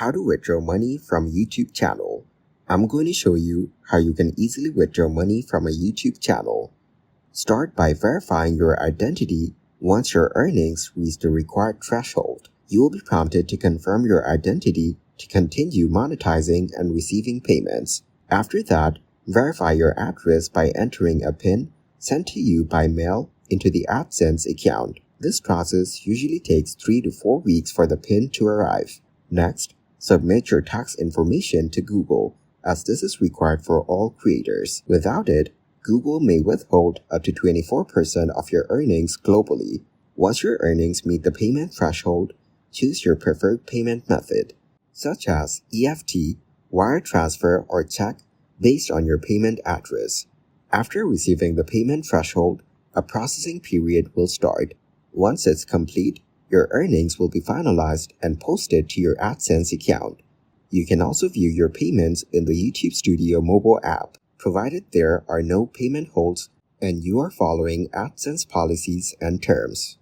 How to withdraw money from YouTube channel. I'm going to show you how you can easily withdraw money from a YouTube channel. Start by verifying your identity. Once your earnings reach the required threshold, you will be prompted to confirm your identity to continue monetizing and receiving payments. After that, verify your address by entering a PIN sent to you by mail into the AdSense account. This process usually takes 3 to 4 weeks for the PIN to arrive. Next, submit your tax information to Google, as this is required for all creators. Without it, Google may withhold up to 24% of your earnings globally. Once your earnings meet the payment threshold, choose your preferred payment method, such as EFT, wire transfer, or check, based on your payment address. After receiving the payment threshold, a processing period will start. Once it's complete, your earnings will be finalized and posted to your AdSense account. You can also view your payments in the YouTube Studio mobile app, provided there are no payment holds and you are following AdSense policies and terms.